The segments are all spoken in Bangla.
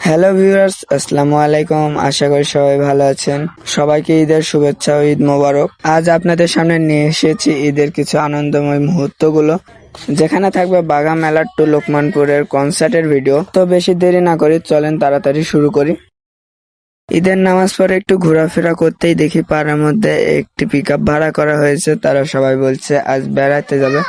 হ্যালো ভিউয়ার্স, আসসালামু আলাইকুম। আশা করি সবাই ভালো আছেন। সবাইকে ঈদের শুভেচ্ছা ও ঈদ মোবারক। আজ আপনাদের সামনে নিয়ে এসেছি ঈদের কিছু আনন্দময় মুহূর্তগুলো, যেখানে থাকবে বাঘা মেলার টু লোকমানপুরের কনসার্টের ভিডিও। তো বেশি দেরি না করি, চলেন তাড়াতাড়ি শুরু করি। ঈদের নামাজ পরে একটু ঘোরাফেরা করতেই দেখি পাড়ার মধ্যে একটি পিকআপ ভাড়া করা হয়েছে। তারা সবাই বলছে আজ বেড়াতে যাবে।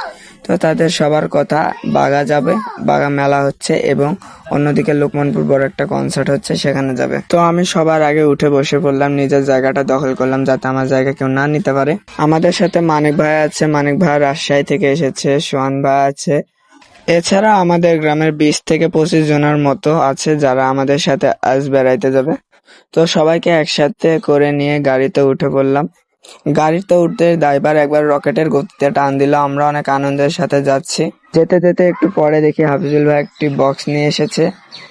তো তাদের সবার কথা, বাঘা যাবে, বাঘা মেলা হচ্ছে এবং অন্যদিকে লোকমানপুর বড় একটা কনসার্ট হচ্ছে, সেখানে যাবে। তো আমি সবার আগে উঠে বসে পড়লাম, নিজের জায়গাটা দখল করলাম যাতে আমার জায়গা কেউ না নিতে পারে। আমাদের সাথে মানিক ভাই আছে, মানিক ভাই রাজশাহী থেকে এসেছে, সোহান ভাই আছে। এছাড়া আমাদের গ্রামের 20 থেকে 25 জনের মতো আছে যারা আমাদের সাথে আজ বেড়াইতে যাবে। তো সবাইকে একসাথে করে নিয়ে গাড়িতে উঠে পড়লাম। গাড়িতে উঠতে ড্রাইভার একবার রকেটের গতিতে টান দিল। আমরা অনেক আনন্দের সাথে যাচ্ছি। যেতে যেতে একটু পরে দেখি হাফিজুল ভাই একটি বক্স নিয়ে এসেছে।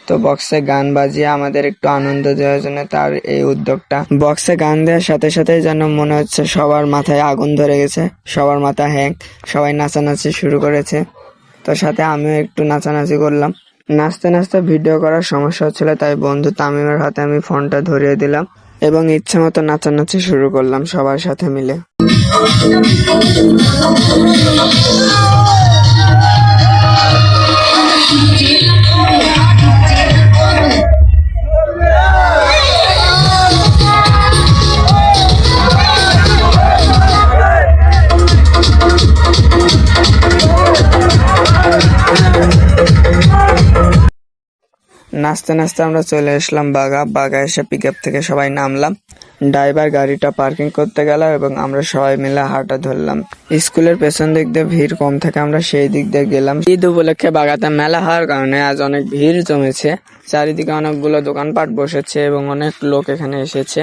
তো বক্সে গান বাজিয়ে আমাদের একটু আনন্দ দেওয়ার জন্য তার এই উদ্যোগটা। বক্সে গান দেওয়ার সাথে সাথে যেন মনে হচ্ছে সবার মাথায় আগুন ধরে গেছে, সবার মাথা হ্যাং, সবাই নাচানাচি শুরু করেছে। তো সাথে আমিও একটু নাচানাচি করলাম। নাচতে নাচতে ভিডিও করার সমস্যা হচ্ছিল, তাই বন্ধু তামিমের হাতে আমি ফোনটা ধরিয়ে দিলাম এবং ইচ্ছে মতো নাচানাচি শুরু করলাম সবার সাথে মিলে। নাচতে নাচতে আমরা চলে আসলাম বাঘা এসে পিকআপ থেকে সবাই নামলাম। ড্রাইভার গাড়িটা পার্কিং করতে গেল এবং আমরা সবাই মিলে হাঁটা ধরলাম। স্কুলের পেছন দিক দিয়ে ভিড় কম থাকে, আমরা সেই দিক দিয়ে গেলাম। ঈদ উপলক্ষে বাঘাতে মেলা হওয়ার কারণে আজ অনেক ভিড় জমেছে। চারিদিকে অনেকগুলো দোকানপাট বসেছে এবং অনেক লোক এখানে এসেছে।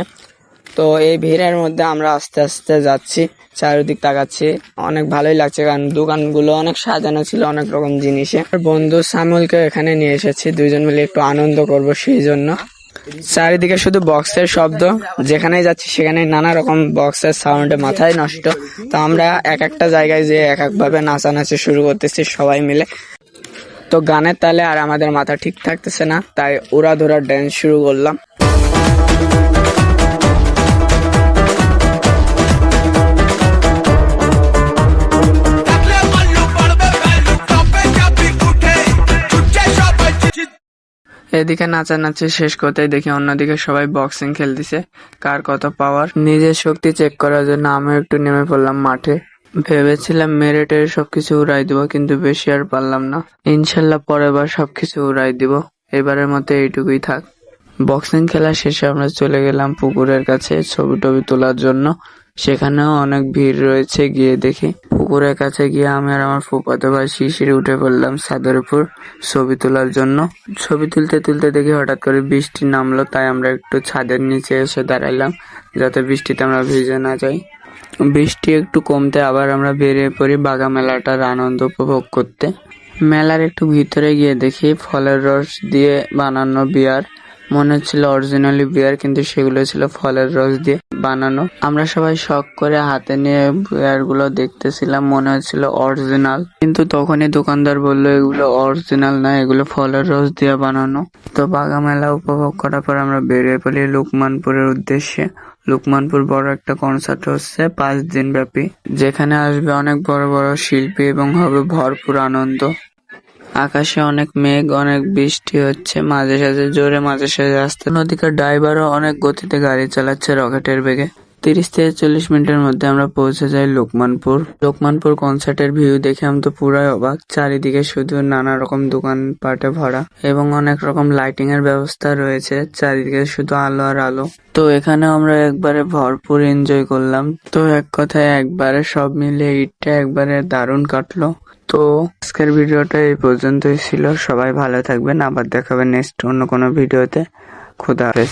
তো এই ভিড়ের মধ্যে আমরা আস্তে আস্তে যাচ্ছি, চারিদিক তাকাচ্ছি। অনেক ভালোই লাগছে কারণ দোকানগুলো অনেক সাজানো ছিল অনেক রকম জিনিসে। বন্ধু সামুলকে এখানে নিয়ে এসেছি, দুইজন মিলে একটু আনন্দ করব সেই জন্য। চারিদিকে শুধু বক্সের শব্দ, যেখানেই যাচ্ছি সেখানেই নানা রকম বক্সের সাউন্ডে মাথায় নষ্ট। তো আমরা এক একটা জায়গায় যে এক একভাবে নাচানাচি শুরু করতেছি সবাই মিলে। তো গানের তালে আর আমাদের মাথা ঠিক থাকতেছে না, তাই উড়াধুরা ড্যান্স শুরু করলাম। এদিকে নাচানাচি শেষ করতেই দেখি অন্যদিকে সবাই বক্সিং খেলতেছে, কার কত পাওয়ার। নিজের শক্তি চেক করার জন্য আমি একটু নেমে পড়লাম মাঠে। ভেবেছিলাম মেরে টেরে সবকিছু উড়াই দিব, কিন্তু বেশি আর পারলাম না। ইনশাল্লাহ পরের বার সবকিছু উড়াই দিব, এবারের মতো এইটুকুই থাক। বক্সিং খেলা শেষে আমরা চলে গেলাম পুকুরের কাছে ছবি টবি তোলার জন্য। সেখানেও অনেক ভিড় রয়েছে। গিয়ে দেখি পুকুরের কাছে গিয়ে আমি আর আমার ফুফাতো ভাই শিশিরে উঠে পড়লাম ছাদের উপর ছবি তোলার জন্য। ছবি তুলতে তুলতে দেখি হঠাৎ করে বৃষ্টি নামলো, তাই আমরা একটু ছাদের নিচে এসে দাঁড়াইলাম যাতে বৃষ্টিতে আমরা ভিজে না যাই। বৃষ্টি একটু কমতে আবার আমরা বেরিয়ে পড়ি বাঘা মেলাটার আনন্দ উপভোগ করতে। মেলার একটু ভিতরে গিয়ে দেখি ফলের রস দিয়ে বানানো বিয়ার। মনে হচ্ছিল অরিজিনালি বিয়ার, কিন্তু সেগুলো ছিল ফলের রস দিয়ে বানানো। আমরা সবাই শখ করে হাতে নিয়ে বিয়ার গুলো দেখতেছিলাম, মনে হচ্ছিল অরিজিনাল, কিন্তু তখনই দোকানদার বললো এগুলো অরিজিনাল না, এগুলো ফলের রস দিয়ে বানানো। তো বাঘা মেলা উপভোগ করার পর আমরা বেরিয়ে পড়ি লোকমানপুরের উদ্দেশ্যে। লোকমানপুর বড় একটা কনসার্ট হচ্ছে 5 দিন ব্যাপী, যেখানে আসবে অনেক বড় বড় শিল্পী এবং হবে ভরপুর আনন্দ। আকাশে অনেক মেঘ, অনেক বৃষ্টি হচ্ছে, মাঝে সাঝে জোরে মাঝে সাঝে আসতে। অন্যদিকে ড্রাইভারও অনেক গতিতে গাড়ি চালাচ্ছে রকেটের বেগে। 30 থেকে 40 মিনিটের মধ্যে আমরা পৌঁছে যাই লোকমানপুর কনসার্টের ভিউ দেখে আমি তো পুরাই অবাক। চারিদিকে শুধু নানা রকম দোকানপাটে ভরা এবং অনেক রকম লাইটিং এর ব্যবস্থা রয়েছে, চারিদিকে শুধু আলো আর আলো। তো এখানে আমরা একবারে ভরপুর এনজয় করলাম। তো এক কথায় একবারে সব মিলে ঈদটা একবারে দারুণ কাটলো। তো আজকের ভিডিওটা এই পর্যন্তই ছিল। সবাই ভালো থাকবেন, আবার দেখাবেন নেক্সট অন্য কোনো ভিডিওতে। খুদা হাফেজ।